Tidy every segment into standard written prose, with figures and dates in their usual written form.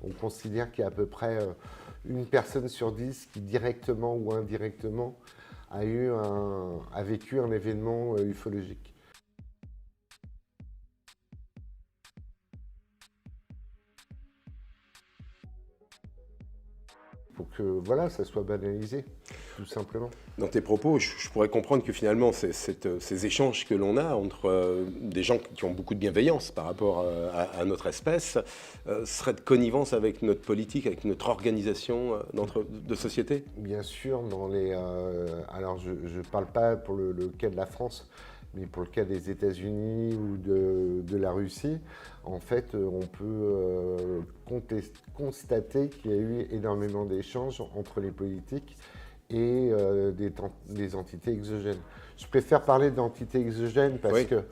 on considère qu'il y a à peu près une personne sur 10 qui, directement ou indirectement, a vécu un événement ufologique. Pour que voilà, ça soit banalisé, tout simplement. Dans tes propos, je pourrais comprendre que finalement, ces échanges que l'on a entre des gens qui ont beaucoup de bienveillance par rapport à notre espèce seraient de connivence avec notre politique, avec notre organisation de société. Bien sûr, alors je ne parle pas pour le cas de la France, mais pour le cas des États-Unis ou de la Russie, en fait, on peut constater qu'il y a eu énormément d'échanges entre les politiques et des entités exogènes. Je préfère parler d'entités exogènes parce que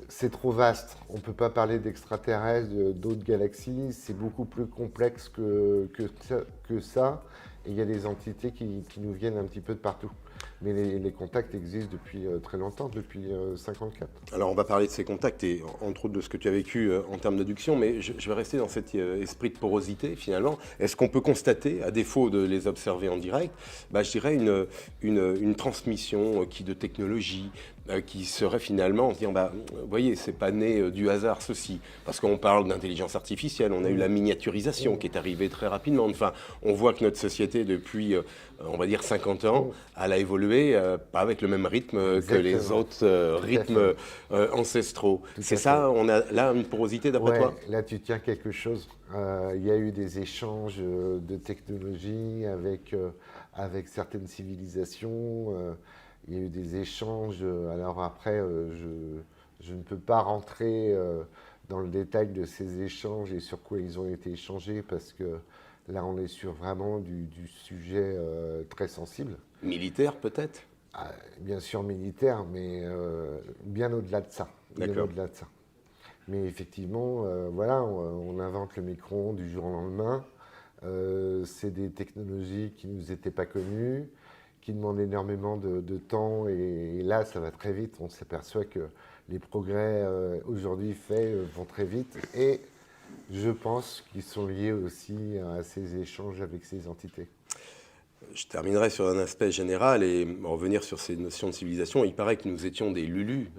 c'est trop vaste. On ne peut pas parler d'extraterrestres, d'autres galaxies. C'est beaucoup plus complexe que ça. Et il y a des entités qui nous viennent un petit peu de partout. Mais les contacts existent depuis très longtemps, depuis 1954. Alors on va parler de ces contacts et entre autres de ce que tu as vécu en termes d'abduction, mais je vais rester dans cet esprit de porosité finalement. Est-ce qu'on peut constater, à défaut de les observer en direct, je dirais une transmission de technologie qui serait finalement en disant, vous voyez, c'est pas né du hasard ceci, parce qu'on parle d'intelligence artificielle, on a eu la miniaturisation qui est arrivée très rapidement. Enfin, on voit que notre société depuis, on va dire 50 ans, elle a évolué pas avec le même rythme que les autres rythmes ancestraux. C'est ça, on a là une porosité d'après toi? Là tu tiens quelque chose. Il y a eu des échanges de technologies avec certaines civilisations. Il y a eu des échanges. Alors après, je ne peux pas rentrer dans le détail de ces échanges et sur quoi ils ont été échangés parce que là, on est sur vraiment du sujet très sensible. Militaire peut-être? Bien sûr militaire, mais bien au-delà de ça. Bien au-delà de ça. Mais effectivement, voilà, on invente le micro-ondes du jour au lendemain. C'est des technologies qui ne nous étaient pas connues, qui demandent énormément de temps. Et là, ça va très vite. On s'aperçoit que les progrès aujourd'hui faits vont très vite. Et je pense qu'ils sont liés aussi à ces échanges avec ces entités. Je terminerai sur un aspect général et revenir sur ces notions de civilisation. Il paraît que nous étions des Lulus,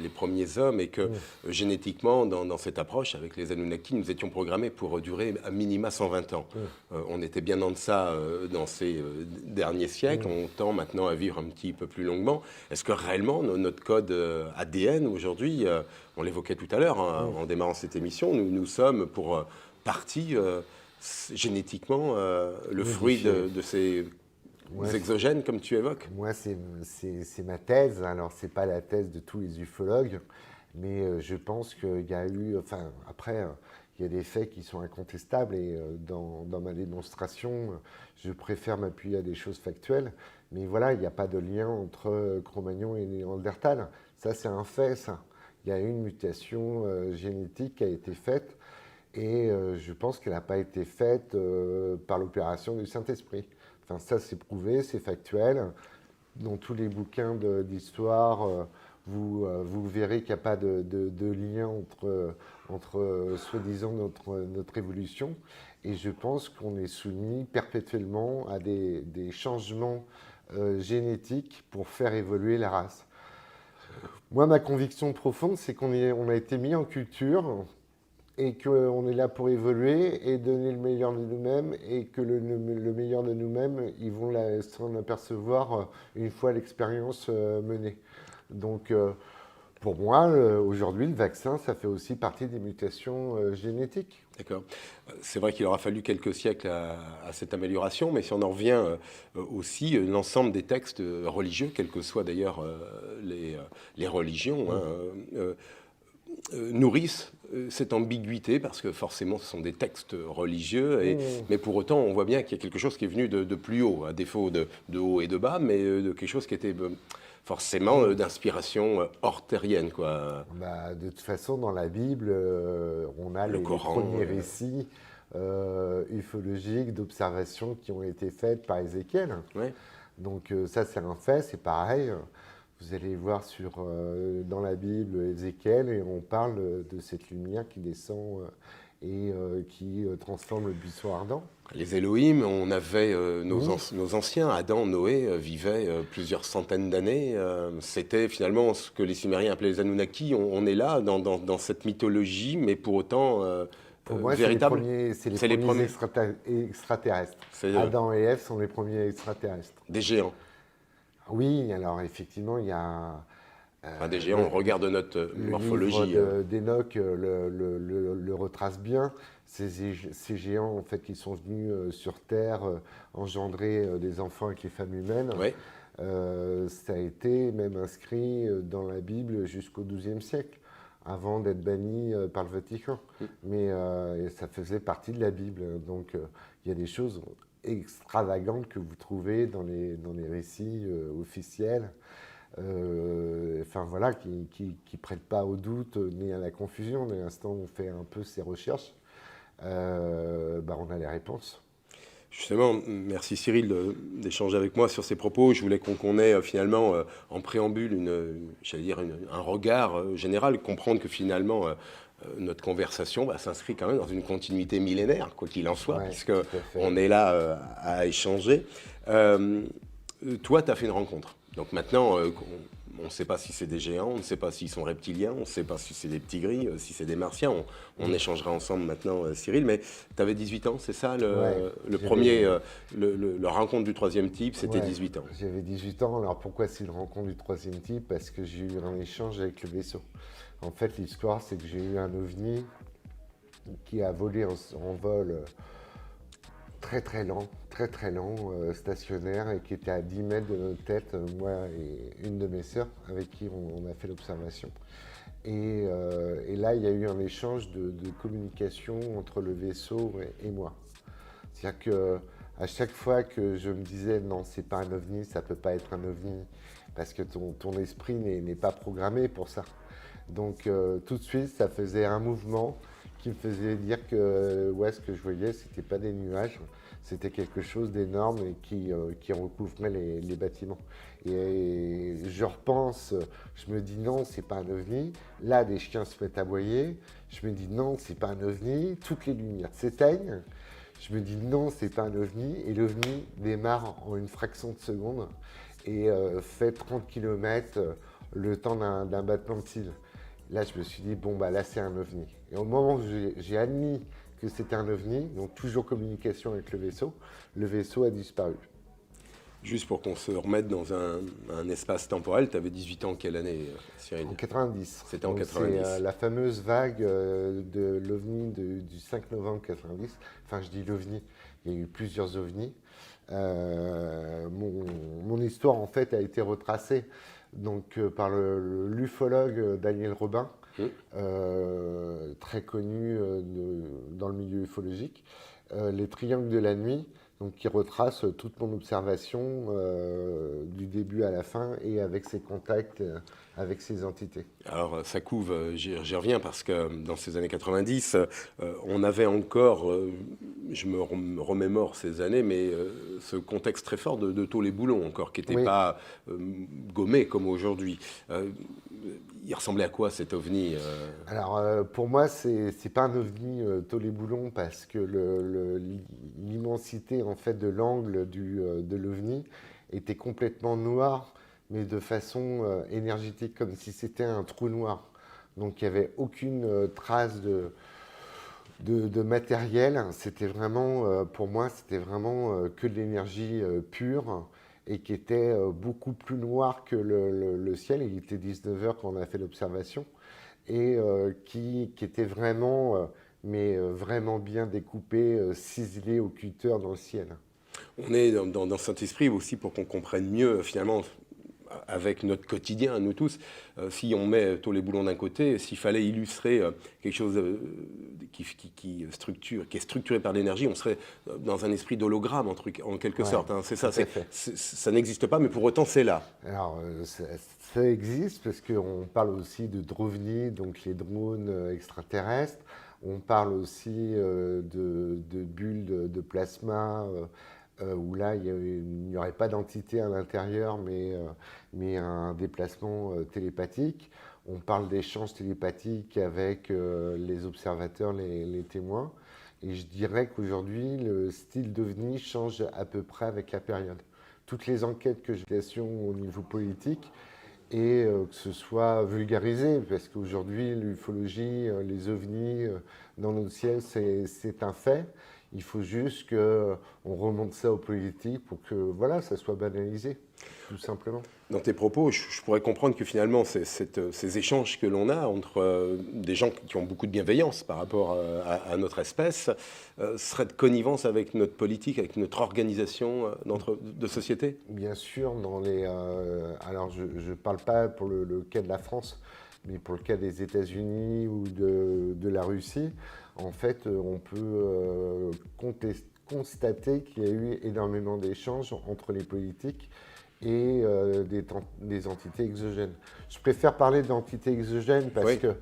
les premiers hommes, et que génétiquement, dans cette approche avec les Anunnaki, nous étions programmés pour durer à minima 120 ans. On était bien en deçà dans ces derniers siècles. On tend maintenant à vivre un petit peu plus longuement. Est-ce que réellement, notre code ADN aujourd'hui, on l'évoquait tout à l'heure en démarrant cette émission, nous sommes pour partie... génétiquement le fruit de ces exogènes comme tu évoques? Moi, c'est ma thèse. Alors, ce n'est pas la thèse de tous les ufologues, mais je pense qu'il y a eu... Enfin, après, il y a des faits qui sont incontestables et dans ma démonstration, je préfère m'appuyer à des choses factuelles. Mais voilà, il n'y a pas de lien entre Cro-Magnon et Néandertal. Ça, c'est un fait, ça. Il y a une mutation génétique qui a été faite. Et je pense qu'elle n'a pas été faite par l'opération du Saint-Esprit. Enfin, ça, c'est prouvé, c'est factuel. Dans tous les bouquins d'histoire, vous verrez qu'il n'y a pas de lien entre soi-disant notre évolution. Et je pense qu'on est soumis perpétuellement à des changements génétiques pour faire évoluer la race. Moi, ma conviction profonde, c'est qu'on a été mis en culture et qu'on est là pour évoluer et donner le meilleur de nous-mêmes et que le meilleur de nous-mêmes, ils vont s'en apercevoir une fois l'expérience menée. Donc, pour moi, aujourd'hui, le vaccin, ça fait aussi partie des mutations génétiques. D'accord. C'est vrai qu'il aura fallu quelques siècles à cette amélioration, mais si on en revient aussi, l'ensemble des textes religieux, quelles que soient d'ailleurs les religions, nourrissent cette ambiguïté, parce que forcément ce sont des textes religieux, mais pour autant on voit bien qu'il y a quelque chose qui est venu de plus haut, à défaut de haut et de bas, mais de quelque chose qui était forcément d'inspiration hortérienne, quoi. De toute façon, dans la Bible, on a les premiers récits ufologiques d'observations qui ont été faites par Ézéchiel. Ouais. Donc ça, c'est un fait, c'est pareil. Vous allez voir dans la Bible Ézéchiel et on parle de cette lumière qui descend et qui transforme le buisson ardent. Les Elohim, on avait Oui. nos anciens, Adam, Noé, vivaient plusieurs centaines d'années. C'était finalement ce que les Sumériens appelaient les Anunnaki. On est là dans cette mythologie, mais pour autant Pour moi, véritable. c'est les C'est les premiers premiers. extraterrestres. C'est Adam et Ève sont les premiers extraterrestres. des géants. Oui, alors effectivement, il y a Enfin, des géants, le, on regarde notre le livre morphologie. d'Enoch le retrace bien. Ces géants, en fait, qui sont venus sur Terre engendrer des enfants avec les femmes humaines, Ouais. ça a été même inscrit dans la Bible jusqu'au XIIe siècle, avant d'être banni par le Vatican. Mais et ça faisait partie de la Bible. Donc il y a des choses extravagantes que vous trouvez dans les récits officiels. Enfin voilà, qui prêtent pas au doute ni à la confusion. Dès l'instant où on fait un peu ces recherches, on a les réponses. Justement, merci Cyril d'échanger avec moi sur ces propos. Je voulais qu'on ait finalement en préambule j'allais dire un regard général, comprendre que finalement notre conversation s'inscrit quand même dans une continuité millénaire, quoi qu'il en soit, Ouais, puisque tout à fait. on est là à échanger. Euh, Toi, tu as fait une rencontre. Donc maintenant, on ne sait pas si c'est des géants, on ne sait pas s'ils sont reptiliens, on ne sait pas si c'est des petits gris, si c'est des martiens. On échangera ensemble maintenant, Cyril. Mais tu avais 18 ans, c'est ça Ouais, le premier, la rencontre du troisième type, c'était ouais, 18 ans. j'avais 18 ans. Alors pourquoi c'est une rencontre du troisième type? Parce que j'ai eu un échange avec le vaisseau. En fait, l'histoire, c'est que j'ai eu un ovni qui a volé en vol très lent, stationnaire, et qui était à 10 mètres de notre tête, moi et une de mes sœurs, avec qui on a fait l'observation. Et là, il y a eu un échange de communication entre le vaisseau et moi. C'est-à-dire que à chaque fois que je me disais non, c'est pas un ovni, ça peut pas être un ovni, parce que ton esprit n'est pas programmé pour ça. Donc tout de suite, ça faisait un mouvement qui me faisait dire que ouais, ce que je voyais, c'était pas des nuages, c'était quelque chose d'énorme et qui recouvrait les bâtiments. Et je repense, je me dis non, c'est pas un ovni. Là, des chiens se mettent à aboyer. Je me dis non, c'est pas un ovni. Toutes les lumières s'éteignent. Je me dis non, c'est pas un ovni. Et l'ovni démarre en une fraction de seconde et fait 30 km le temps d'un battement de cils. Là, je me suis dit, bon, là, c'est un ovni. Et au moment où j'ai admis que c'était un ovni, donc toujours communication avec le vaisseau a disparu. Juste pour qu'on se remette dans un espace temporel, tu avais 18 ans, quelle année, Cyril? En 90. C'était en Donc, 90. c'est la fameuse vague de l'OVNI du 5 novembre 90. Enfin, je dis l'OVNI, il y a eu plusieurs OVNIs. Mon histoire, en fait, a été retracée donc, par l'ufologue Daniel Robin, très connu dans le milieu ufologique. Les triangles de la nuit, donc, qui retrace toute mon observation du début à la fin et avec ses contacts avec ces entités. Alors ça couve, j'y reviens parce que dans ces années 90, on avait encore, je me remémore ces années, mais ce contexte très fort de tôle et boulon encore, qui n'était Oui. pas gommé comme aujourd'hui. Il ressemblait à quoi cet ovni Alors pour moi, c'est pas un ovni tôle et boulon parce que l'immensité en fait de l'angle de l'ovni était complètement noire, mais de façon énergétique, comme si c'était un trou noir. Donc il n'y avait aucune trace de matériel. C'était vraiment, pour moi, c'était vraiment que de l'énergie pure et qui était beaucoup plus noir que le ciel. Il était 19 heures quand on a fait l'observation et qui était vraiment, vraiment bien découpé, ciselé au cutter dans le ciel. On est dans cet esprit aussi pour qu'on comprenne mieux finalement avec notre quotidien, nous tous, si on met tôle et boulon d'un côté, s'il fallait illustrer quelque chose qui est structuré par l'énergie, on serait dans un esprit d'hologramme en quelque Ouais, sorte. Hein. C'est ça, tout à fait. ça n'existe pas, mais pour autant c'est là. Alors, ça existe parce qu'on parle aussi de drovni, donc les drones extraterrestres. On parle aussi de bulles de plasma, où là, il n'y aurait pas d'entité à l'intérieur, mais un déplacement télépathique. on parle d'échanges télépathiques avec les observateurs, les témoins. Et je dirais qu'aujourd'hui, le style d'OVNI change à peu près avec la période. Toutes les enquêtes que j'ai au niveau politique, et que ce soit vulgarisé, parce qu'aujourd'hui, l'ufologie, les ovnis dans notre ciel, c'est un fait. Il faut juste qu'on remonte ça aux politiques pour que voilà, ça soit banalisé, tout simplement. Dans tes propos, je pourrais comprendre que finalement, ces échanges que l'on a entre des gens qui ont beaucoup de bienveillance par rapport à notre espèce seraient de connivence avec notre politique, avec notre organisation de société? Bien sûr, alors je ne parle pas pour le cas de la France, mais pour le cas des États-Unis ou de la Russie, en fait, on peut constater qu'il y a eu énormément d'échanges entre les politiques et des entités exogènes. Je préfère parler d'entités exogènes parce que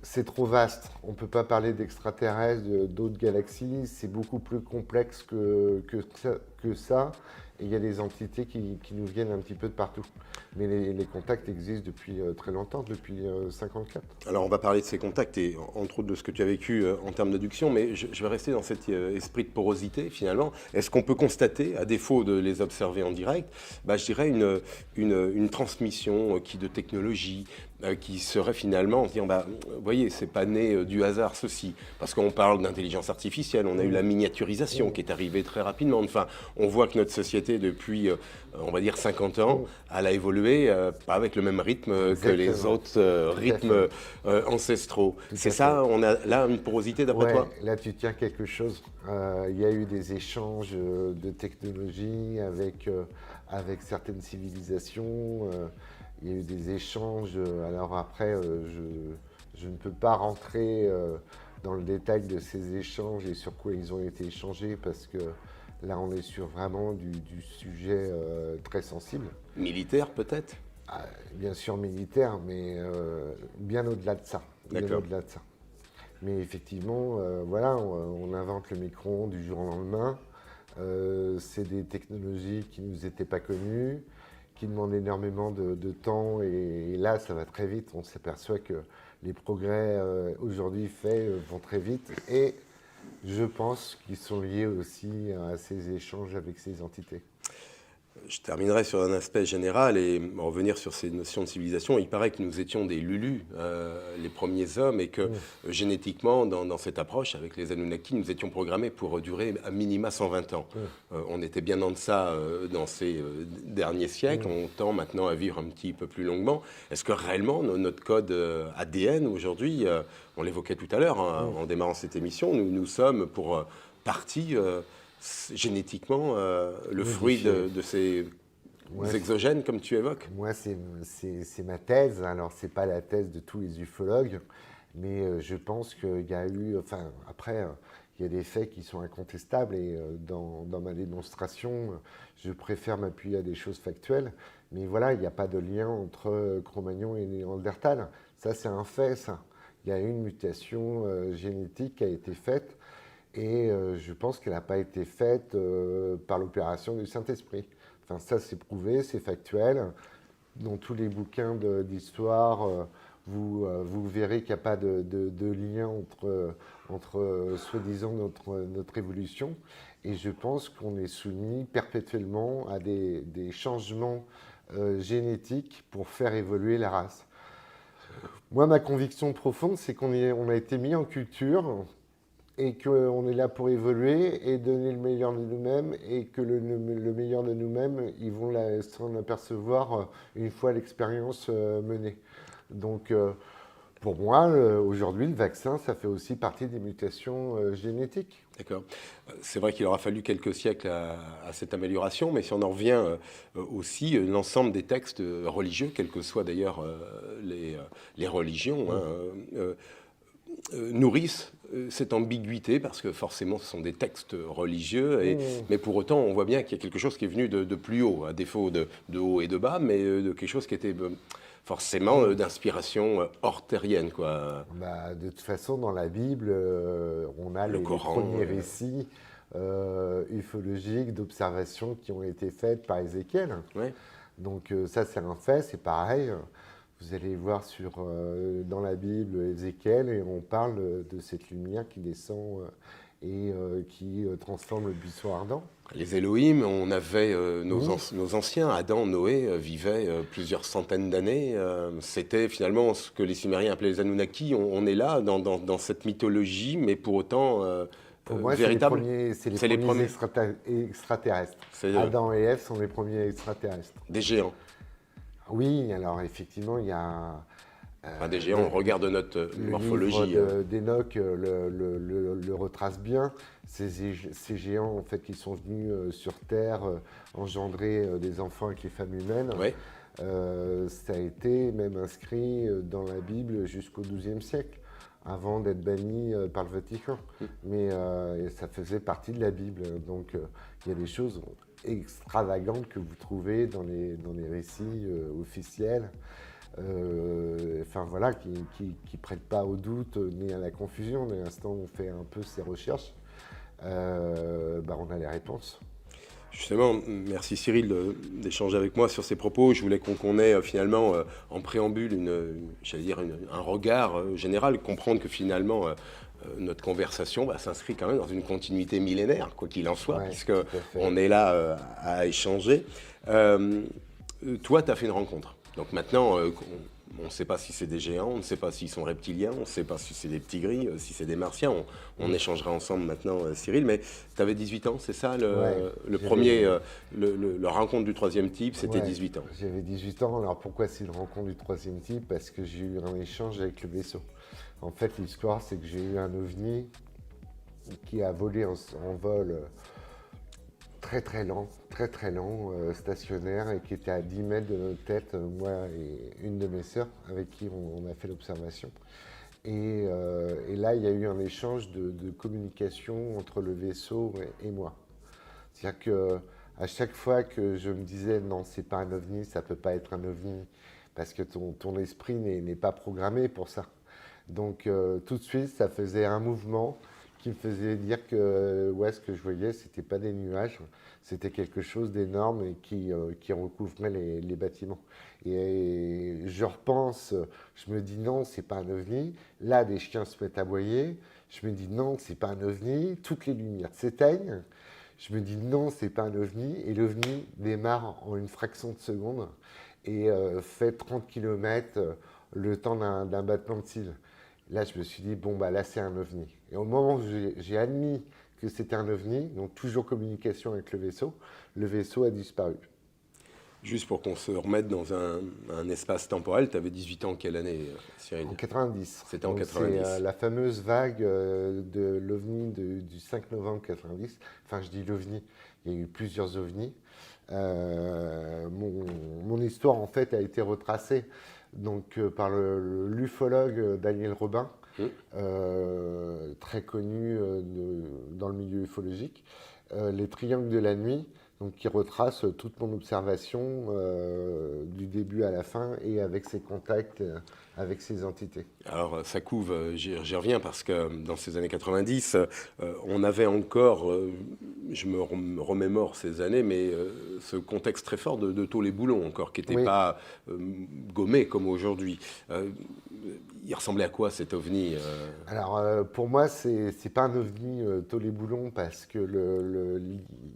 c'est trop vaste. On ne peut pas parler d'extraterrestres, d'autres galaxies. C'est beaucoup plus complexe que ça. Et il y a des entités qui nous viennent un petit peu de partout. Mais les contacts existent depuis très longtemps, depuis 1954. Alors on va parler de ces contacts et entre autres de ce que tu as vécu en termes d'adduction, mais je vais rester dans cet esprit de porosité finalement. Est-ce qu'on peut constater, à défaut de les observer en direct, je dirais une transmission de technologie qui serait finalement en se disant, vous voyez, c'est pas né du hasard ceci, parce qu'on parle d'intelligence artificielle, on a eu la miniaturisation qui est arrivée très rapidement. Enfin, on voit que notre société depuis, on va dire 50 ans, elle a évolué pas avec le même rythme que les autres rythmes ancestraux. C'est ça, on a là une porosité d'après toi? Là tu tiens quelque chose. Il y a eu des échanges de technologies avec certaines civilisations. Il y a eu des échanges. Alors après, je ne peux pas rentrer dans le détail de ces échanges et sur quoi ils ont été échangés parce que là, on est sur vraiment du sujet très sensible. Militaire peut-être? Bien sûr militaire, mais bien au-delà de ça. Bien au-delà de ça. Mais effectivement, voilà, on invente le micro-ondes du jour au lendemain. C'est des technologies qui ne nous étaient pas connues, qui demandent énormément de temps. Et là, ça va très vite. On s'aperçoit que les progrès aujourd'hui faits vont très vite. Et je pense qu'ils sont liés aussi à ces échanges avec ces entités. Je terminerai sur un aspect général et revenir sur ces notions de civilisation. Il paraît que nous étions des Lulus, les premiers hommes, et que génétiquement, dans cette approche, avec les Anunnaki, nous étions programmés pour durer à minima 120 ans. On était bien en deçà dans ces derniers siècles. On tend maintenant à vivre un petit peu plus longuement. Est-ce que réellement, notre code ADN aujourd'hui, on l'évoquait tout à l'heure en démarrant cette émission, nous sommes pour partie... génétiquement le fruit de ces exogènes comme tu évoques? Moi, c'est ma thèse. Alors, ce n'est pas la thèse de tous les ufologues, mais je pense qu'il y a eu... Enfin, après, il y a des faits qui sont incontestables et dans ma démonstration, je préfère m'appuyer à des choses factuelles. Mais voilà, il n'y a pas de lien entre Cro-Magnon et Néandertal. Ça, c'est un fait, ça. Il y a une mutation génétique qui a été faite. Et je pense qu'elle n'a pas été faite par l'opération du Saint-Esprit. Enfin, ça, c'est prouvé, c'est factuel. Dans tous les bouquins d'histoire, vous verrez qu'il n'y a pas de lien entre soi-disant notre évolution. Et je pense qu'on est soumis perpétuellement à des changements génétiques pour faire évoluer la race. Moi, ma conviction profonde, c'est qu'on a été mis en culture et qu'on est là pour évoluer et donner le meilleur de nous-mêmes et que le meilleur de nous-mêmes, ils vont s'en apercevoir une fois l'expérience menée. Donc, pour moi, aujourd'hui, le vaccin, ça fait aussi partie des mutations génétiques. D'accord. C'est vrai qu'il aura fallu quelques siècles à cette amélioration, mais si on en revient aussi, l'ensemble des textes religieux, quelles que soient d'ailleurs les religions, nourrissent cette ambiguïté, parce que forcément ce sont des textes religieux, mais pour autant on voit bien qu'il y a quelque chose qui est venu de plus haut, à défaut de haut et de bas, mais de quelque chose qui était forcément d'inspiration hortérienne, quoi. De toute façon, dans la Bible, on a les premiers récits ufologiques d'observations qui ont été faites par Ézéchiel. Ouais. Donc ça, c'est un fait, c'est pareil. Vous allez voir dans la Bible Ézéchiel et on parle de cette lumière qui descend qui transforme le buisson ardent. Les Elohim, on avait Oui. nos anciens, Adam, Noé, vivaient plusieurs centaines d'années. C'était finalement ce que les Sumériens appelaient les Anunnaki. On est là dans cette mythologie, mais pour autant Pour moi, véritable. c'est les C'est les premiers premiers. extraterrestres. C'est Adam et Ève sont les premiers extraterrestres. des géants. Oui, alors effectivement, il y a Enfin, des géants, on regarde notre le morphologie. livre d'Enoch le retrace bien. Ces géants en fait, qui sont venus sur Terre engendrer des enfants avec les femmes humaines. Ouais. Ça a été même inscrit dans la Bible jusqu'au XIIe siècle, avant d'être banni par le Vatican. Mais et ça faisait partie de la Bible. Donc il y a des choses extravagantes que vous trouvez dans les récits officiels. Enfin voilà, qui prêtent pas au doute ni à la confusion. Dès l'instant où on fait un peu ces recherches, on a les réponses. Justement, merci Cyril d'échanger avec moi sur ces propos. Je voulais qu'on ait finalement en préambule un regard général, comprendre que finalement notre conversation s'inscrit quand même dans une continuité millénaire, quoi qu'il en soit, Ouais, puisque tout à fait. on est là à échanger. Toi, tu as fait une rencontre. Donc maintenant, on ne sait pas si c'est des géants, on ne sait pas s'ils sont reptiliens, on ne sait pas si c'est des petits gris, si c'est des martiens. On échangera ensemble maintenant, Cyril. Mais tu avais 18 ans, c'est ça le premier, la rencontre du troisième type, c'était 18 ans. J'avais 18 ans. Alors pourquoi c'est une rencontre du troisième type? Parce que j'ai eu un échange avec le vaisseau. En fait, l'histoire, c'est que j'ai eu un ovni qui a volé en vol très lent, stationnaire, et qui était à 10 mètres de notre tête, moi et une de mes sœurs, avec qui on a fait l'observation. Et là, il y a eu un échange de communication entre le vaisseau et moi. C'est-à-dire qu'à chaque fois que je me disais non, c'est pas un ovni, ça peut pas être un ovni, parce que ton esprit n'est pas programmé pour ça. Donc tout de suite, ça faisait un mouvement qui me faisait dire que ce que je voyais, c'était pas des nuages, c'était quelque chose d'énorme et qui recouvrait les bâtiments. Et je repense, je me dis non, c'est pas un ovni. Là, des chiens se mettent à aboyer. Je me dis non, c'est pas un ovni. Toutes les lumières s'éteignent. Je me dis non, c'est pas un ovni. Et l'ovni démarre en une fraction de seconde et fait 30 km le temps d'un battement de cils. Là, je me suis dit, bon, là, c'est un ovni. Et au moment où j'ai admis que c'était un ovni, donc toujours communication avec le vaisseau a disparu. Juste pour qu'on se remette dans un espace temporel, tu avais 18 ans, quelle année, Cyril? En 90. C'était en Donc, 90. C'est la fameuse vague de l'ovni du 5 novembre 90. Enfin, je dis l'ovni, il y a eu plusieurs ovnis. Mon histoire, en fait, a été retracée par l'ufologue Daniel Robin, très connu dans le milieu ufologique. Les triangles de la nuit, donc qui retrace toute mon observation du début à la fin et avec ses contacts avec ces entités. Alors ça couve, j'y reviens parce que dans ces années 90, on avait encore, je me remémore ces années, mais ce contexte très fort de tôle et boulons encore, qui n'était pas gommé comme aujourd'hui. Il ressemblait à quoi cet ovni Alors pour moi, c'est pas un ovni tôle et boulons parce que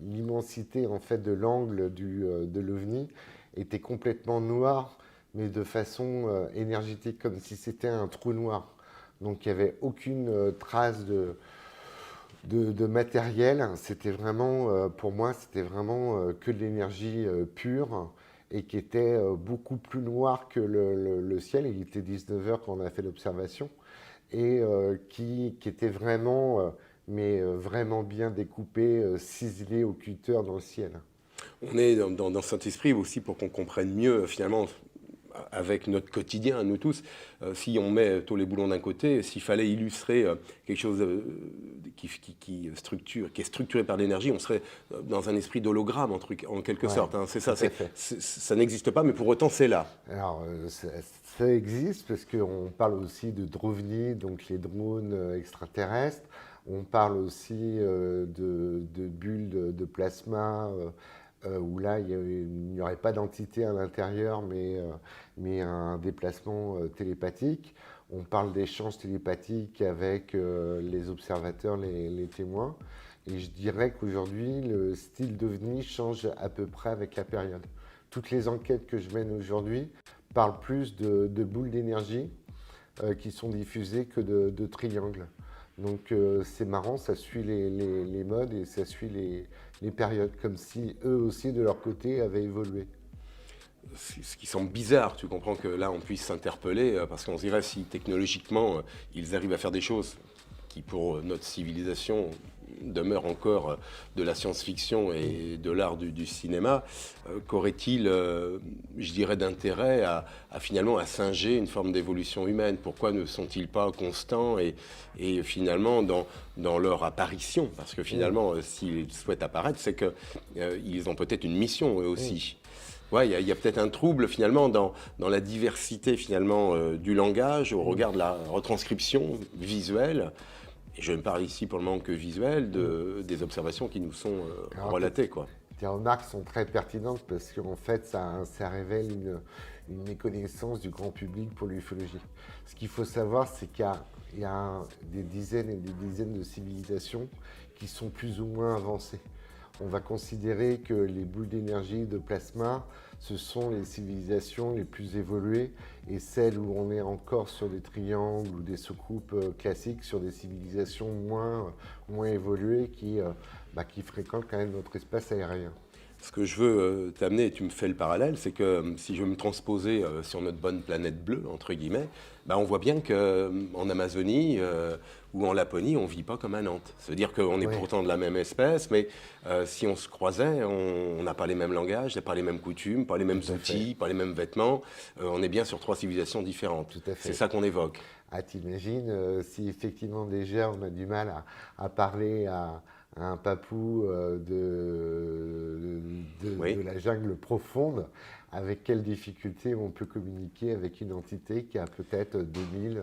l'immensité en fait de l'angle de l'ovni était complètement noire, mais de façon énergétique, comme si c'était un trou noir. Donc il n'y avait aucune trace de matériel. C'était vraiment, pour moi, c'était vraiment que de l'énergie pure et qui était beaucoup plus noir que le ciel. Il était 19h quand on a fait l'observation et qui était vraiment, vraiment bien découpé, ciselé au cutter dans le ciel. On est dans cet esprit aussi pour qu'on comprenne mieux finalement avec notre quotidien, nous tous, si on met tous les boulons d'un côté, s'il fallait illustrer quelque chose qui est structuré par l'énergie, on serait dans un esprit d'hologramme en quelque sorte. Hein. C'est ça, ça n'existe pas, mais pour autant c'est là. Alors ça existe parce qu'on parle aussi de drovni, donc les drones extraterrestres. On parle aussi de bulles de plasma où là, il n'y aurait pas d'entité à l'intérieur, mais un déplacement télépathique. On parle d'échanges télépathiques avec les observateurs, les témoins. Et je dirais qu'aujourd'hui, le style d'OVNI change à peu près avec la période. Toutes les enquêtes que je mène aujourd'hui parlent plus de boules d'énergie qui sont diffusées que de triangles. Donc c'est marrant, ça suit les modes et ça suit les périodes, comme si eux aussi, de leur côté, avaient évolué. Ce qui semble bizarre, tu comprends que là on puisse s'interpeller, parce qu'on se dirait si technologiquement ils arrivent à faire des choses qui pour notre civilisation demeurent encore de la science-fiction et de l'art du cinéma, qu'aurait-il, je dirais, d'intérêt finalement à singer une forme d'évolution humaine? Pourquoi ne sont-ils pas constants et finalement dans leur apparition? Parce que finalement, s'ils souhaitent apparaître, c'est qu'ils ont peut-être une mission eux aussi. Ouais, il y a peut-être un trouble finalement dans la diversité finalement du langage au regard de la retranscription visuelle. Et je me parle ici pour le moment que visuel des observations qui nous sont relatées, quoi. Tes remarques sont très pertinentes parce qu'en fait, ça révèle une méconnaissance du grand public pour l'ufologie. Ce qu'il faut savoir, c'est qu'il y a des dizaines et des dizaines de civilisations qui sont plus ou moins avancées. On va considérer que les boules d'énergie de plasma, ce sont les civilisations les plus évoluées et celles où on est encore sur des triangles ou des soucoupes classiques sur des civilisations moins évoluées qui fréquentent quand même notre espace aérien. Ce que je veux t'amener, et tu me fais le parallèle, c'est que si je veux me transposer sur notre bonne planète bleue, entre guillemets, on voit bien qu'en Amazonie ou en Laponie, on ne vit pas comme à Nantes. Ça veut dire qu'on est pourtant de la même espèce, mais si on se croisait, on n'a pas les mêmes langages, pas les mêmes coutumes, pas les mêmes outils, pas les mêmes vêtements. On est bien sur 3 civilisations différentes. Tout à fait. C'est ça qu'on évoque. Ah, t'imagines, si effectivement déjà on a du mal à parler à un papou de la jungle profonde, avec quelle difficulté on peut communiquer avec une entité qui a peut-être 2000,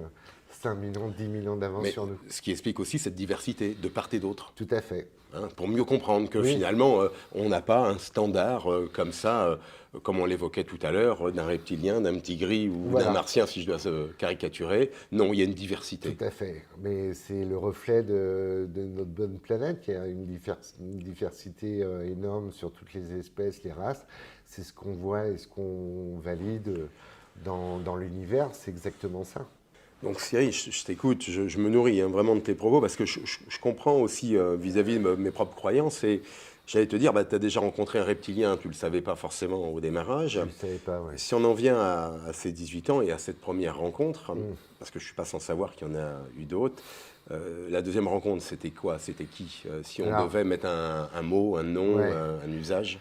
5000 ans, 10 000 ans d'avance sur nous. Ce qui explique aussi cette diversité de part et d'autre. Tout à fait. Pour mieux comprendre que finalement, on n'a pas un standard comme ça, comme on l'évoquait tout à l'heure, d'un reptilien, d'un petit gris ou d'un martien, si je dois se caricaturer. Non, il y a une diversité. Tout à fait. Mais c'est le reflet de notre bonne planète, qui a une diversité énorme sur toutes les espèces, les races. C'est ce qu'on voit et ce qu'on valide dans l'univers. C'est exactement ça. Donc Cyril, je t'écoute, je me nourris vraiment de tes propos parce que je comprends aussi vis-à-vis de mes propres croyances et j'allais te dire, tu as déjà rencontré un reptilien, tu ne le savais pas forcément au démarrage. Je ne le savais pas, oui. Si on en vient à ces 18 ans et à cette première rencontre, parce que je ne suis pas sans savoir qu'il y en a eu d'autres, la deuxième rencontre, c'était quoi? C'était qui? Si on devait mettre un mot, un nom, un usage.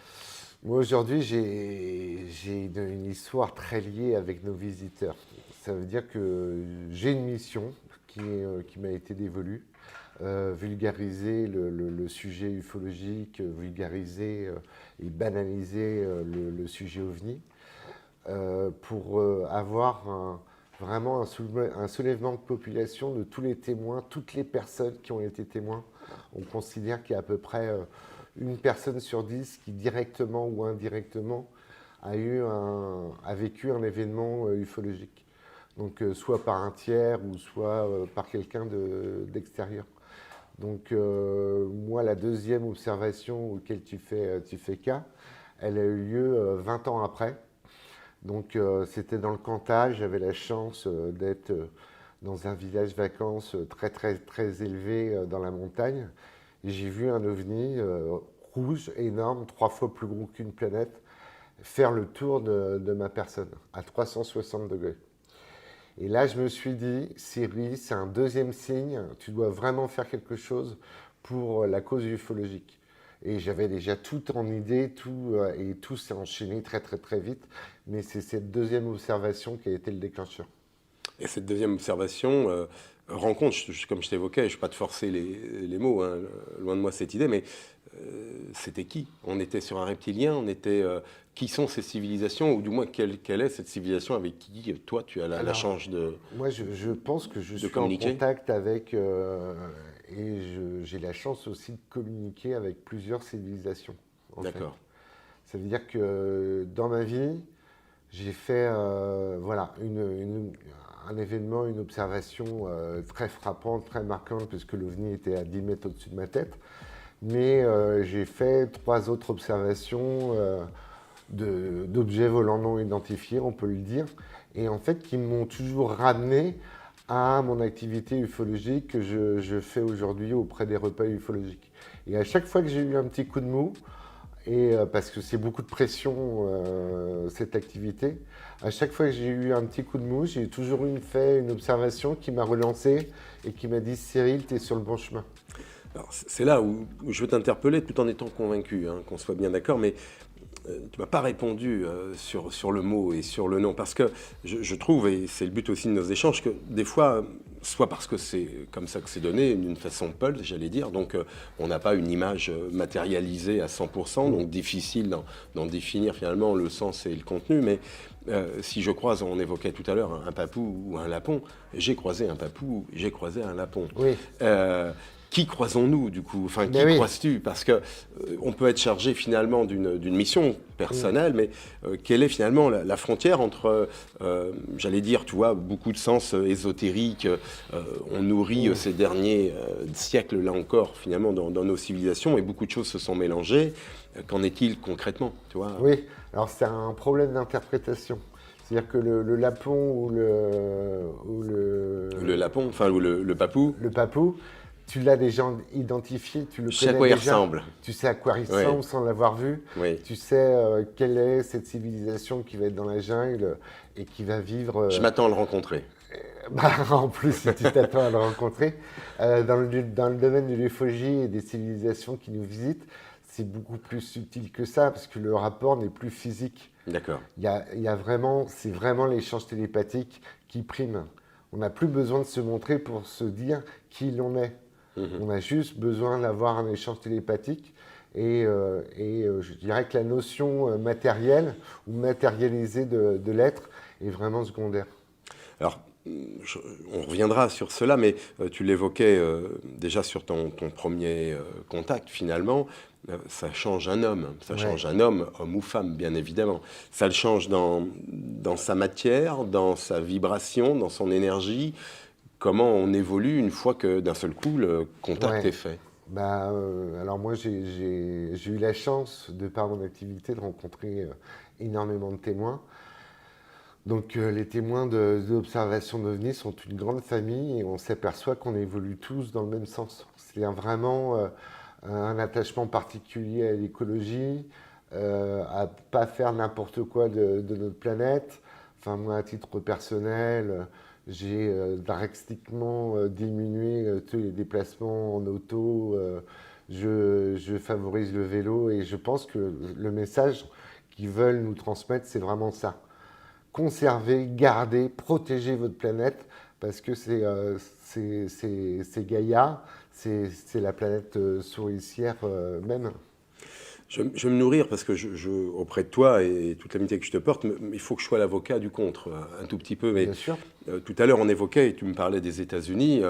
Moi, aujourd'hui, j'ai une histoire très liée avec nos visiteurs. Ça veut dire que j'ai une mission qui m'a été dévolue, vulgariser le sujet ufologique, vulgariser et banaliser le sujet OVNI, pour avoir vraiment un soulèvement de population de tous les témoins, toutes les personnes qui ont été témoins. On considère qu'il y a à peu près une personne sur 10 qui, directement ou indirectement, a vécu un événement ufologique. Donc, soit par un tiers ou soit par quelqu'un d'extérieur. Donc, moi, la deuxième observation auquel tu fais cas, elle a eu lieu 20 ans après. Donc, c'était dans le Cantal. J'avais la chance d'être dans un village vacances très, très, très élevé dans la montagne. Et j'ai vu un ovni rouge, énorme, 3 fois plus gros qu'une planète, faire le tour de ma personne, à 360 degrés. Et là, je me suis dit, Cyril, c'est un deuxième signe, tu dois vraiment faire quelque chose pour la cause ufologique. Et j'avais déjà tout en idée, et tout s'est enchaîné très très très vite, mais c'est cette deuxième observation qui a été le déclencheur. Et cette deuxième observation, rencontre, comme je t'évoquais, je ne vais pas te forcer les mots, hein, loin de moi cette idée, mais c'était qui? On était sur un reptilien, qui sont ces civilisations, ou du moins quelle est cette civilisation avec qui toi tu as la chance de Moi je pense que je suis en contact avec, et j'ai la chance aussi de communiquer avec plusieurs civilisations. D'accord. Ça veut dire que dans ma vie, j'ai fait voilà, un événement, une observation très frappante, très marquante, puisque l'OVNI était à 10 mètres au-dessus de ma tête. Mais j'ai fait 3 autres observations d'objets volants non identifiés, on peut le dire, et en fait qui m'ont toujours ramené à mon activité ufologique que je fais aujourd'hui auprès des repas ufologiques. Et à chaque fois que j'ai eu un petit coup de mou, et parce que c'est beaucoup de pression cette activité, à chaque fois que j'ai eu un petit coup de mou, j'ai toujours fait une observation qui m'a relancé et qui m'a dit Cyril, tu es sur le bon chemin. Alors, c'est là où je veux t'interpeller tout en étant convaincu, hein, qu'on soit bien d'accord, mais tu ne m'as pas répondu sur le mot et sur le nom, parce que je trouve, et c'est le but aussi de nos échanges, que des fois, soit parce que c'est comme ça que c'est donné, d'une façon pulse, j'allais dire, donc on n'a pas une image matérialisée à 100%, donc difficile d'en définir finalement le sens et le contenu, mais si je croise, on évoquait tout à l'heure un papou ou un lapon, j'ai croisé un papou, j'ai croisé un lapon. Oui. Qui croisons-nous du coup? Enfin, qui oui. croises-tu? Parce que on peut être chargé finalement d'une mission personnelle, mais quelle est finalement la frontière entre, j'allais dire, tu vois, beaucoup de sens ésotériques, on nourrit ces derniers siècles, là encore, finalement, dans nos civilisations, et beaucoup de choses se sont mélangées. Qu'en est-il concrètement, tu vois? Oui, alors c'est un problème d'interprétation. C'est-à-dire que le lapon ou Le lapon, enfin, ou le papou, le papou, tu l'as déjà identifié, tu le je sais à connais quoi il déjà. ressemble. Tu sais à quoi il Oui. ressemble sans l'avoir vu. Oui. Tu sais quelle est cette civilisation qui va être dans la jungle et qui va vivre. Je m'attends à le rencontrer. En plus, si tu t'attends à le rencontrer, dans le domaine de l'ufologie et des civilisations qui nous visitent, c'est beaucoup plus subtil que ça, parce que le rapport n'est plus physique. D'accord. Il y a vraiment, c'est vraiment l'échange télépathique qui prime. On n'a plus besoin de se montrer pour se dire qui l'on est. On a juste besoin d'avoir un échange télépathique. Et je dirais que la notion matérielle ou matérialisée de l'être est vraiment secondaire. Alors, on reviendra sur cela, mais tu l'évoquais déjà sur ton premier contact, finalement. Ça change un homme, ça change un homme ou femme, bien évidemment. Ça le change dans sa matière, dans sa vibration, dans son énergie. Comment on évolue une fois que d'un seul coup le contact est fait? Alors moi, j'ai eu la chance, de par mon activité, de rencontrer énormément de témoins. Donc les témoins d'observation d'OVNI sont une grande famille et on s'aperçoit qu'on évolue tous dans le même sens. C'est-à-dire vraiment un attachement particulier à l'écologie, à pas faire n'importe quoi de notre planète. Enfin moi, à titre personnel, j'ai drastiquement diminué tous les déplacements en auto. Je favorise le vélo et je pense que le message qu'ils veulent nous transmettre, c'est vraiment ça. Conserver, garder, protéger votre planète, parce que c'est Gaïa, c'est la planète souricière même. Je vais me nourrir parce que auprès de toi et toute l'amitié que je te porte, il faut que je sois l'avocat du contre, un tout petit peu. Mais Bien sûr. tout à l'heure, on évoquait, et tu me parlais des États-Unis.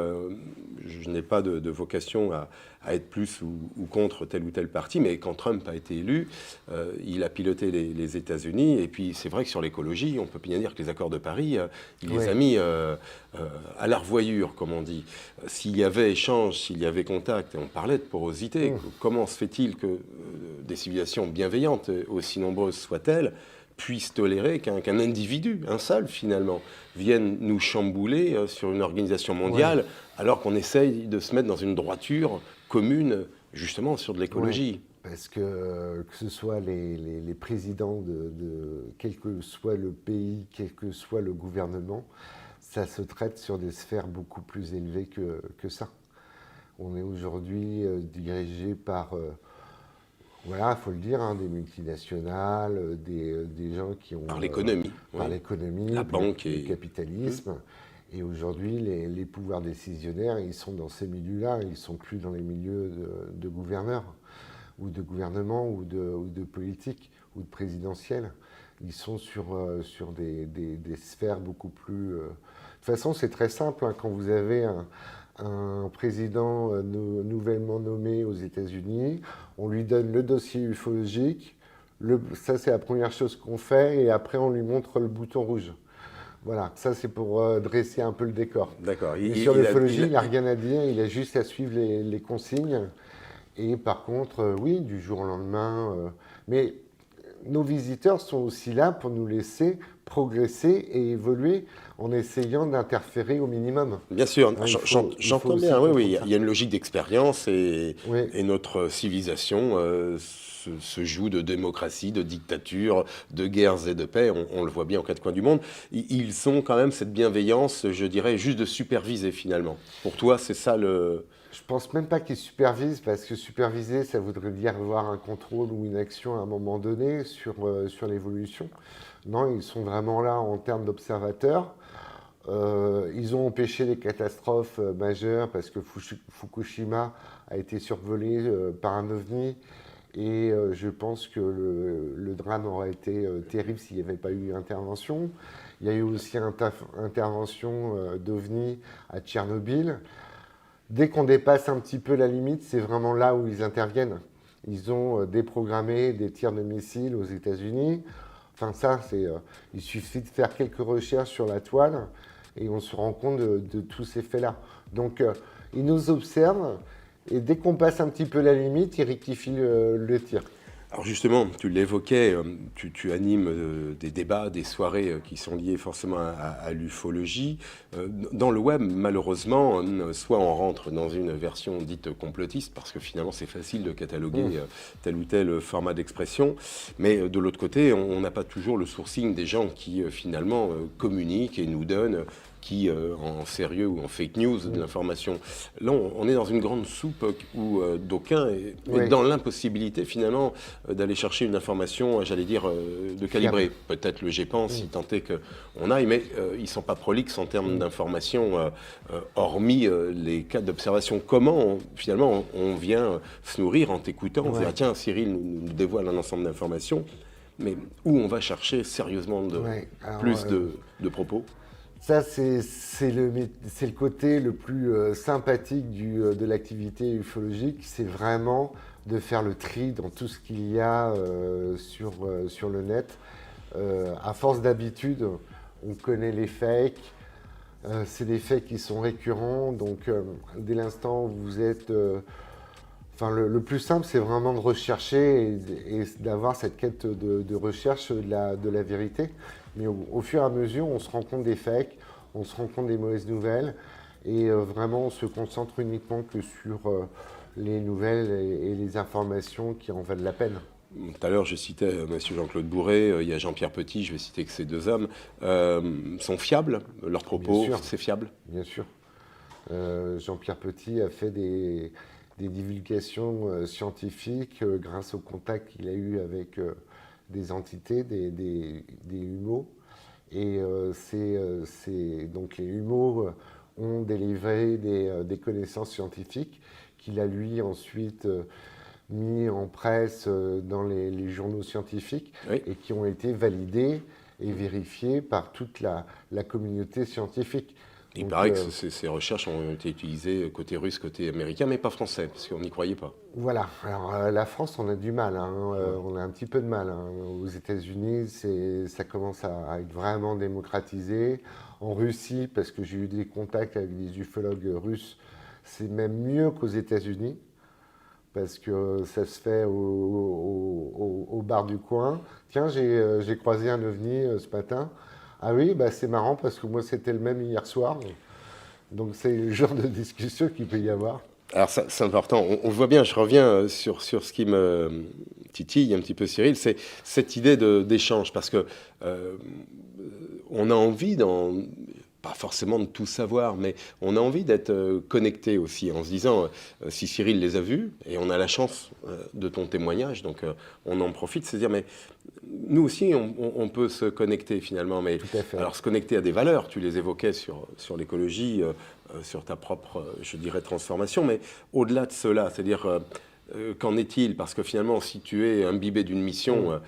Je n'ai pas de vocation à être plus ou contre tel ou tel parti, mais quand Trump a été élu, il a piloté les États-Unis. Et puis, c'est vrai que sur l'écologie, on peut bien dire que les accords de Paris, il les a mis à la revoyure, comme on dit. S'il y avait échange, s'il y avait contact, et on parlait de porosité, comment se fait-il que des civilisations bienveillantes, aussi nombreuses soient-elles, puissent tolérer qu'un individu, un seul finalement, vienne nous chambouler sur une organisation mondiale, alors qu'on essaye de se mettre dans une droiture commune, justement, sur de l'écologie. Parce que ce soit les présidents quel que soit le pays, quel que soit le gouvernement, ça se traite sur des sphères beaucoup plus élevées que ça. On est aujourd'hui dirigé par... voilà, il faut le dire, hein, des multinationales, des gens qui ont... Par l'économie. Par l'économie, la banque le capitalisme. Et aujourd'hui, les pouvoirs décisionnaires, ils sont dans ces milieux-là, ils ne sont plus dans les milieux de gouverneurs, ou de gouvernement, ou de politique, ou de présidentiel. Ils sont sur des sphères beaucoup plus... De toute façon, c'est très simple, hein, quand vous avez un président nouvellement nommé aux États-Unis, on lui donne le dossier ufologique, Ça, c'est la première chose qu'on fait, et après, on lui montre le bouton rouge. Voilà, ça c'est pour dresser un peu le décor. D'accord. Et sur l'ufologie, il n'a rien à dire, il a juste à suivre les consignes. Et par contre, oui, du jour au lendemain. Mais nos visiteurs sont aussi là pour nous laisser progresser et évoluer en essayant d'interférer au minimum. Bien sûr, Hein, j'entends bien, oui, oui, il y a une logique d'expérience Oui. et notre civilisation se joue de démocratie, de dictature, de guerres et de paix, on le voit bien aux quatre coins du monde. Ils ont quand même cette bienveillance, je dirais, juste de superviser finalement. Pour toi, c'est ça le... Je pense même pas qu'ils supervisent, parce que superviser, ça voudrait dire avoir un contrôle ou une action à un moment donné sur l'évolution. Non, ils sont vraiment là en termes d'observateurs. Ils ont empêché les catastrophes majeures, parce que Fukushima a été survolé par un ovni, et je pense que le drame aurait été terrible s'il n'y avait pas eu intervention. Il y a eu aussi intervention d'ovni à Tchernobyl. Dès qu'on dépasse un petit peu la limite, c'est vraiment là où ils interviennent. Ils ont déprogrammé des tirs de missiles aux États-Unis. Enfin, ça, il suffit de faire quelques recherches sur la toile et on se rend compte de tous ces faits-là. Donc, ils nous observent et dès qu'on passe un petit peu la limite, ils rectifient le tir. Alors justement, tu l'évoquais, tu animes des débats, des soirées qui sont liées forcément à l'ufologie. Dans le web, malheureusement, soit on rentre dans une version dite complotiste, parce que finalement c'est facile de cataloguer tel ou tel format d'expression, mais de l'autre côté, on n'a pas toujours le sourcing des gens qui finalement communiquent et nous donnent en sérieux ou en fake news de l'information. Là, on est dans une grande soupe où d'aucuns est dans l'impossibilité finalement d'aller chercher une information, j'allais dire, de calibrer. Peut-être le GEPAN, si tant est qu'on aille, mais ils ne sont pas prolixes en termes d'information, hormis les cas d'observation. Comment, finalement, on vient se nourrir en t'écoutant, on se dit, ah, tiens, Cyril nous dévoile un ensemble d'informations, mais où on va chercher sérieusement plus de propos? Ça, c'est le côté le plus sympathique de l'activité ufologique. C'est vraiment de faire le tri dans tout ce qu'il y a sur le net. À force d'habitude, on connaît les fakes. C'est des fakes qui sont récurrents. Donc, dès l'instant où vous êtes... le plus simple, c'est vraiment de rechercher et d'avoir cette quête de recherche de la vérité. Mais au fur et à mesure, on se rend compte des fakes, on se rend compte des mauvaises nouvelles, et vraiment, on se concentre uniquement que sur les nouvelles et les informations qui en valent la peine. Tout à l'heure, je citais M. Jean-Claude Bourré, il y a Jean-Pierre Petit, je vais citer que ces deux hommes sont fiables, leurs propos, c'est fiable? Bien sûr. Jean-Pierre Petit a fait des divulgations scientifiques grâce au contact qu'il a eu avec des entités, des HUMO. Et donc les HUMO ont délivré des connaissances scientifiques qu'il a lui ensuite mis en presse dans les journaux scientifiques, et qui ont été validés et vérifiés par toute la communauté scientifique. Il paraît que ces recherches ont été utilisées côté russe, côté américain, mais pas français, parce qu'on n'y croyait pas. Voilà. Alors, la France, on a du mal. On a un petit peu de mal. Aux États-Unis, ça commence à être vraiment démocratisé. En Russie, parce que j'ai eu des contacts avec des ufologues russes, c'est même mieux qu'aux États-Unis, parce que ça se fait au bar du coin. Tiens, j'ai croisé un ovni ce matin. Ah oui, c'est marrant parce que moi c'était le même hier soir. Donc c'est le genre de discussion qu'il peut y avoir. Alors ça, c'est important, on le voit bien, je reviens sur ce qui me titille un petit peu Cyril, c'est cette idée d'échange, parce que on a envie pas forcément de tout savoir, mais on a envie d'être connecté aussi, en se disant, si Cyril les a vus, et on a la chance de ton témoignage, donc on en profite, c'est-à-dire, mais nous aussi, on peut se connecter finalement, mais alors se connecter à des valeurs, tu les évoquais sur l'écologie, sur ta propre, je dirais, transformation, mais au-delà de cela, c'est-à-dire... qu'en est-il? Parce que finalement, si tu es imbibé d'une mission,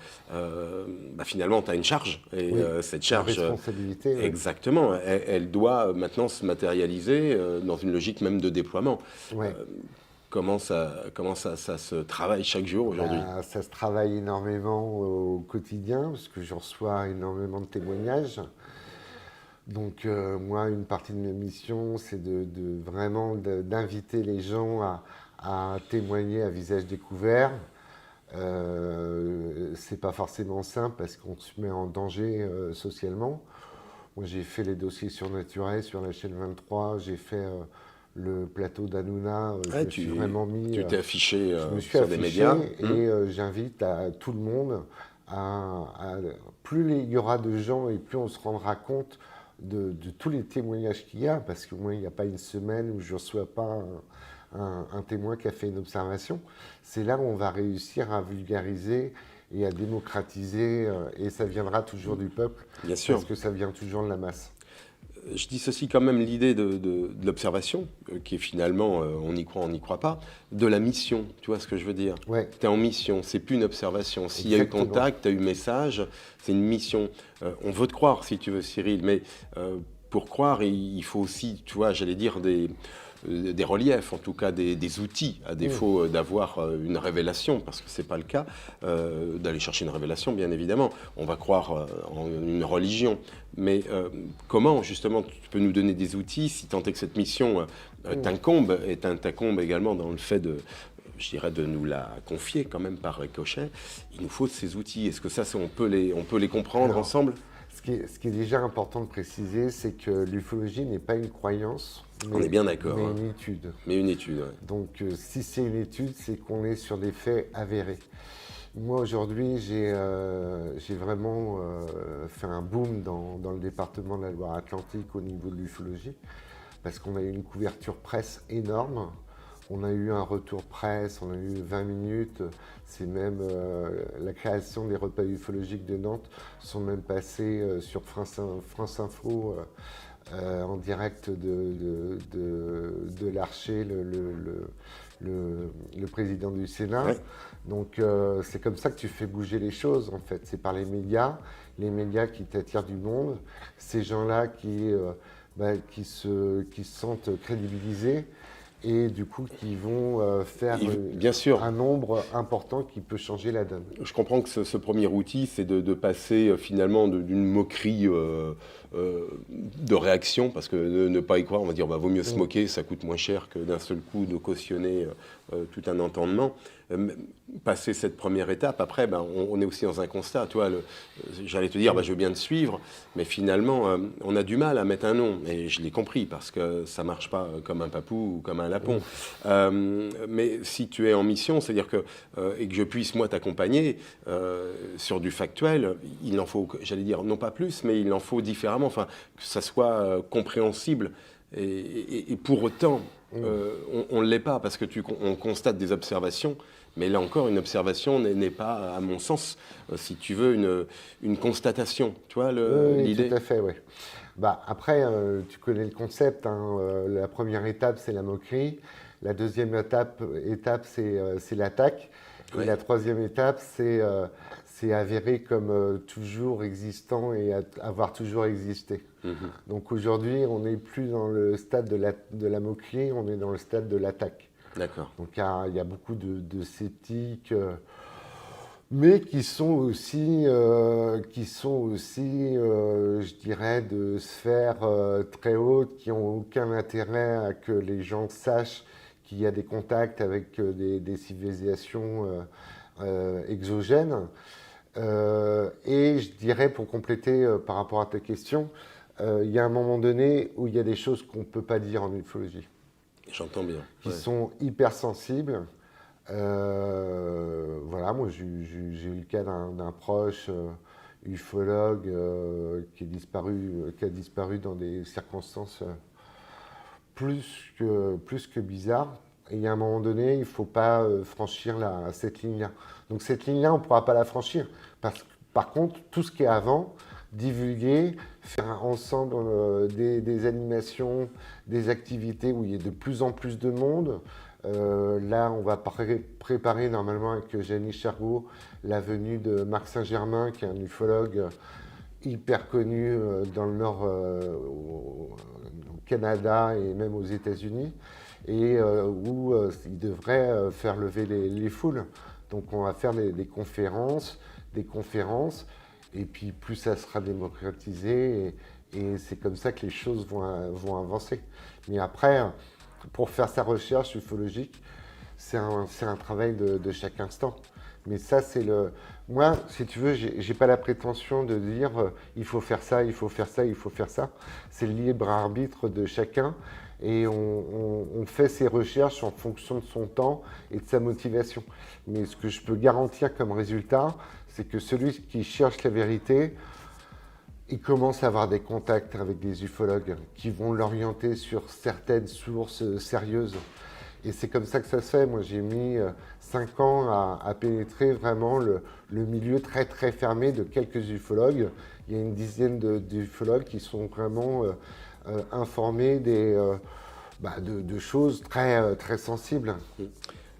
finalement, tu as une charge. Et cette charge, la responsabilité, exactement, elle doit maintenant se matérialiser dans une logique même de déploiement. ça se travaille chaque jour aujourd'hui? Ça se travaille énormément au quotidien, parce que je reçois énormément de témoignages. Donc moi, une partie de mes missions, c'est vraiment d'inviter les gens à témoigner à visage découvert. C'est pas forcément simple parce qu'on se met en danger socialement. Moi, j'ai fait les dossiers surnaturels sur la chaîne 23, j'ai fait le plateau d'Hanouna, je me suis vraiment mis. Tu t'es affiché je me suis sur affiché des médias. et j'invite à tout le monde plus il y aura de gens et plus on se rendra compte de tous les témoignages qu'il y a, parce que moi, il n'y a pas une semaine où je ne reçois pas un témoin qui a fait une observation. C'est là où on va réussir à vulgariser et à démocratiser, et ça viendra toujours du peuple, Bien sûr. parce que ça vient toujours de la masse. Je dissocie quand même l'idée de l'observation, qui est finalement, on y croit, on n'y croit pas, de la mission, tu vois ce que je veux dire? Ouais. Tu es en mission, c'est plus une observation. S'il y a eu contact, tu as eu message, c'est une mission. On veut te croire, si tu veux, Cyril, mais pour croire, il faut aussi, tu vois, j'allais dire des reliefs, en tout cas des outils, à défaut d'avoir une révélation, parce que ce n'est pas le cas, d'aller chercher une révélation, bien évidemment. On va croire en une religion. Mais comment, justement, tu peux nous donner des outils, si tant est que cette mission t'incombe, et t'incombe également dans le fait je dirais, de nous la confier quand même par ricochet, il nous faut ces outils. Est-ce que ça, on peut les comprendre ensemble? Ce qui est déjà important de préciser, c'est que l'ufologie n'est pas une croyance, on est bien d'accord, mais une étude. Mais une étude, ouais. Donc si c'est une étude, c'est qu'on est sur des faits avérés. Moi aujourd'hui, j'ai vraiment fait un boom dans le département de la Loire-Atlantique au niveau de l'ufologie, parce qu'on a eu une couverture presse énorme. On a eu un retour presse, on a eu 20 minutes, c'est même la création des repas ufologiques de Nantes sont même passés sur France Info en direct de l'Archer, le président du Sénat. Ouais. Donc c'est comme ça que tu fais bouger les choses en fait, c'est par les médias qui t'attirent du monde, ces gens-là qui se sentent crédibilisés, et du coup qui vont faire bien sûr un nombre important qui peut changer la donne. Je comprends que ce premier outil, c'est de passer finalement d'une moquerie de réaction, parce que ne pas y croire, on va dire, vaut mieux se moquer, ça coûte moins cher que d'un seul coup de cautionner tout un entendement. Passer cette première étape, après, on est aussi dans un constat. Tu vois, j'allais te dire, je veux bien te suivre, mais finalement, on a du mal à mettre un nom. Et je l'ai compris, parce que ça ne marche pas comme un papou ou comme un lapon. Mais si tu es en mission, c'est-à-dire que, et que je puisse, moi, t'accompagner sur du factuel, il en faut, j'allais dire, non pas plus, mais il en faut différemment, enfin, que ça soit compréhensible. Et pour autant, on ne l'est pas, parce que on constate des observations, mais là encore, une observation n'est pas, à mon sens, si tu veux, une constatation. Tu vois l'idée? Oui, tout à fait, oui. Après, tu connais le concept. La première étape, c'est la moquerie. La deuxième étape c'est l'attaque. Ouais. Et la troisième étape, c'est avérer comme toujours existant et avoir toujours existé. Donc aujourd'hui, on n'est plus dans le stade de la moquerie, on est dans le stade de l'attaque. D'accord. Donc il y a beaucoup de sceptiques, mais qui sont aussi, je dirais, de sphères très hautes, qui n'ont aucun intérêt à que les gens sachent qu'il y a des contacts avec des civilisations exogènes. Et je dirais, pour compléter par rapport à ta question, il y a un moment donné où il y a des choses qu'on ne peut pas dire en ufologie. J'entends bien. Qui sont hypersensibles. Voilà, moi j'ai eu le cas d'un proche ufologue qui a disparu dans des circonstances plus que bizarres. Et il y a un moment donné, il ne faut pas franchir cette ligne-là. Donc cette ligne-là, on ne pourra pas la franchir. Par contre, tout ce qui est avant, divulguer, faire ensemble des animations, des activités où il y a de plus en plus de monde. Là, on va préparer normalement avec Janice Chargot la venue de Marc Saint-Germain, qui est un ufologue hyper connu dans le Nord, au Canada et même aux États-Unis. et où ils devraient faire lever les foules. Donc on va faire des conférences, et puis plus ça sera démocratisé, et c'est comme ça que les choses vont avancer. Mais après, pour faire sa recherche ufologique, c'est un travail de chaque instant. Mais ça, c'est le... Moi, si tu veux, j'ai pas la prétention de dire il faut faire ça, il faut faire ça, il faut faire ça. C'est le libre arbitre de chacun et on fait ses recherches en fonction de son temps et de sa motivation. Mais ce que je peux garantir comme résultat, c'est que celui qui cherche la vérité, il commence à avoir des contacts avec des ufologues qui vont l'orienter sur certaines sources sérieuses. Et c'est comme ça que ça se fait. Moi, j'ai mis 5 ans à pénétrer vraiment le milieu très très fermé de quelques ufologues. Il y a une dizaine d'ufologues qui sont vraiment informés de choses très, très sensibles.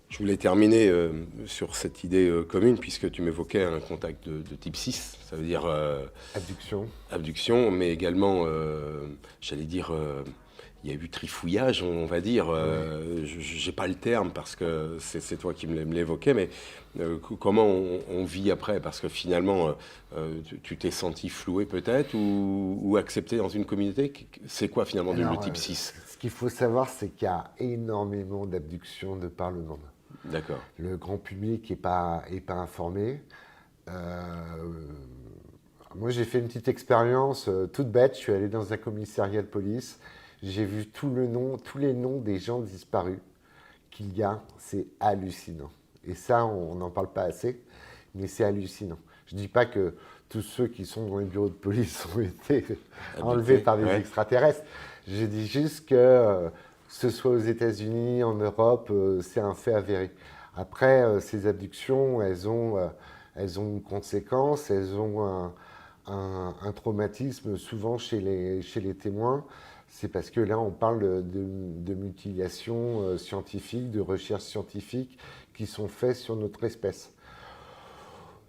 Je voulais terminer sur cette idée commune, puisque tu m'évoquais un contact de type 6, ça veut dire abduction, mais également, j'allais dire, il y a eu trifouillage, on va dire. Je n'ai pas le terme parce que c'est toi qui me l'évoquais, mais comment on vit après? Parce que finalement, tu t'es senti floué peut-être ou accepté dans une communauté. C'est quoi finalement le type 6? Ce qu'il faut savoir, c'est qu'il y a énormément d'abductions de par le monde. D'accord. Le grand public n'est pas informé. Moi, j'ai fait une petite expérience toute bête. Je suis allé dans un commissariat de police. J'ai vu tous les noms des gens disparus qu'il y a. C'est hallucinant. Et ça, on n'en parle pas assez, mais c'est hallucinant. Je ne dis pas que tous ceux qui sont dans les bureaux de police ont été enlevés par des extraterrestres. Je dis juste que ce soit aux États-Unis, en Europe, c'est un fait avéré. Après, ces abductions, elles ont une conséquence, elles ont un traumatisme souvent chez les témoins. C'est parce que là, on parle de mutilations scientifiques, de recherches scientifiques qui sont faites sur notre espèce.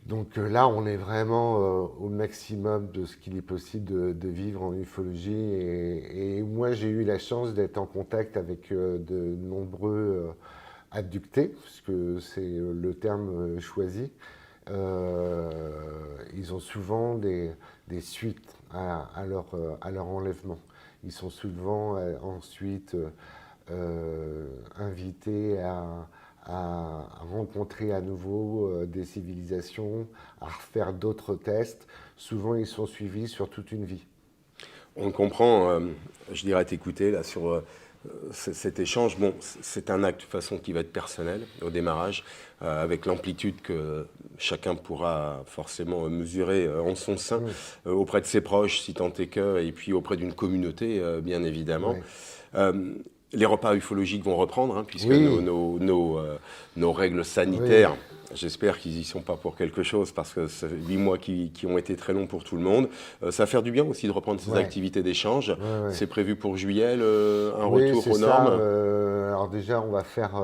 Donc là, on est vraiment au maximum de ce qu'il est possible de vivre en ufologie. Et moi, j'ai eu la chance d'être en contact avec de nombreux abductés, puisque c'est le terme choisi. Ils ont souvent des suites à leur enlèvement. Ils sont souvent ensuite invités à rencontrer à nouveau des civilisations, à refaire d'autres tests. Souvent, ils sont suivis sur toute une vie. On comprend, je dirais, t'écouter là sur cet échange. Bon, c'est un acte de toute façon qui va être personnel au démarrage, avec l'amplitude que chacun pourra forcément mesurer en son sein, auprès de ses proches, si tant est que, et puis auprès d'une communauté, bien évidemment. Les repas ufologiques vont reprendre, puisque nos règles sanitaires, j'espère qu'ils n'y sont pas pour quelque chose, parce que c'est 8 mois qui ont été très longs pour tout le monde. Ça va faire du bien aussi de reprendre ces activités d'échange. C'est prévu pour juillet, un retour aux normes. Alors déjà, on va faire,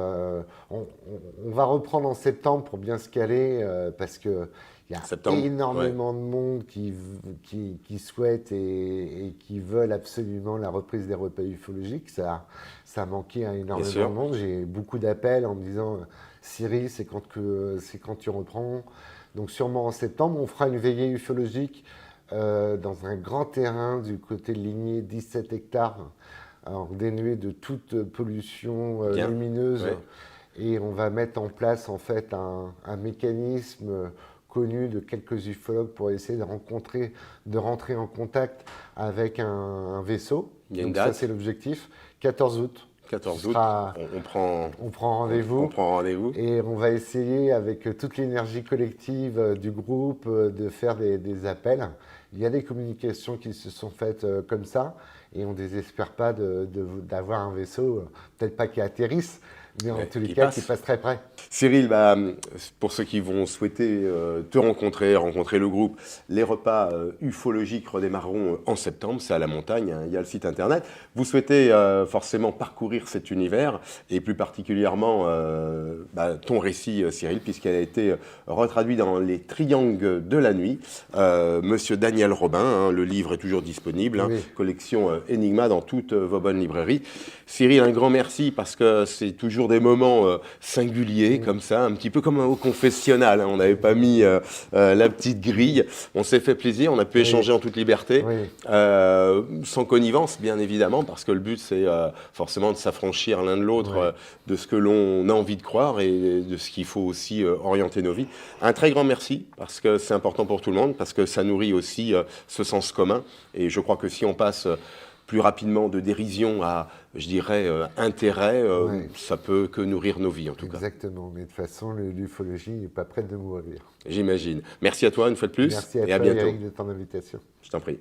on va reprendre en septembre pour bien se caler, parce que il y a énormément de monde qui souhaite et qui veulent absolument la reprise des repas ufologiques. Ça a manqué à énormément de monde. J'ai beaucoup d'appels en me disant Cyril, c'est quand tu reprends. Donc sûrement en septembre, on fera une veillée ufologique dans un grand terrain du côté de Ligné, 17 hectares, alors dénué de toute pollution lumineuse. Et on va mettre en place en fait un mécanisme connu de quelques ufologues pour essayer de rentrer en contact avec un vaisseau. Il y a une Donc date. Ça, c'est l'objectif. 14 août. 14 août, on prend rendez-vous. On prend rendez-vous. Et on va essayer, avec toute l'énergie collective du groupe, de faire des appels. Il y a des communications qui se sont faites comme ça, et on ne désespère pas d'avoir un vaisseau, peut-être pas qui atterrisse, Mais en Ouais, tous les qui cas, passe. qui passe très près. Cyril, pour ceux qui vont souhaiter te rencontrer le groupe, les repas ufologiques redémarreront en septembre, c'est à la montagne, hein, il y a le site internet. Vous souhaitez forcément parcourir cet univers et plus particulièrement ton récit, Cyril, puisqu'elle a été retraduit dans Les Triangles de la Nuit. Monsieur Daniel Robin, hein, le livre est toujours disponible, hein, Oui. collection Enigma dans toutes vos bonnes librairies. Cyril, un grand merci parce que c'est toujours des moments singuliers comme ça, un petit peu comme au confessionnal, hein. On n'avait pas mis la petite grille. On s'est fait plaisir, on a pu échanger en toute liberté, Oui. sans connivence bien évidemment, parce que le but c'est forcément de s'affranchir l'un de l'autre de ce que l'on a envie de croire et de ce qu'il faut aussi orienter nos vies. Un très grand merci parce que c'est important pour tout le monde, parce que ça nourrit aussi ce sens commun. Et je crois que si on passe plus rapidement de dérision à, je dirais, intérêt, ça peut que nourrir nos vies en tout cas. Exactement, mais de toute façon, l'ufologie n'est pas prête de mourir. J'imagine. Merci à toi une fois de plus Merci à et à toi, bientôt. Eric, de ton invitation. Je t'en prie.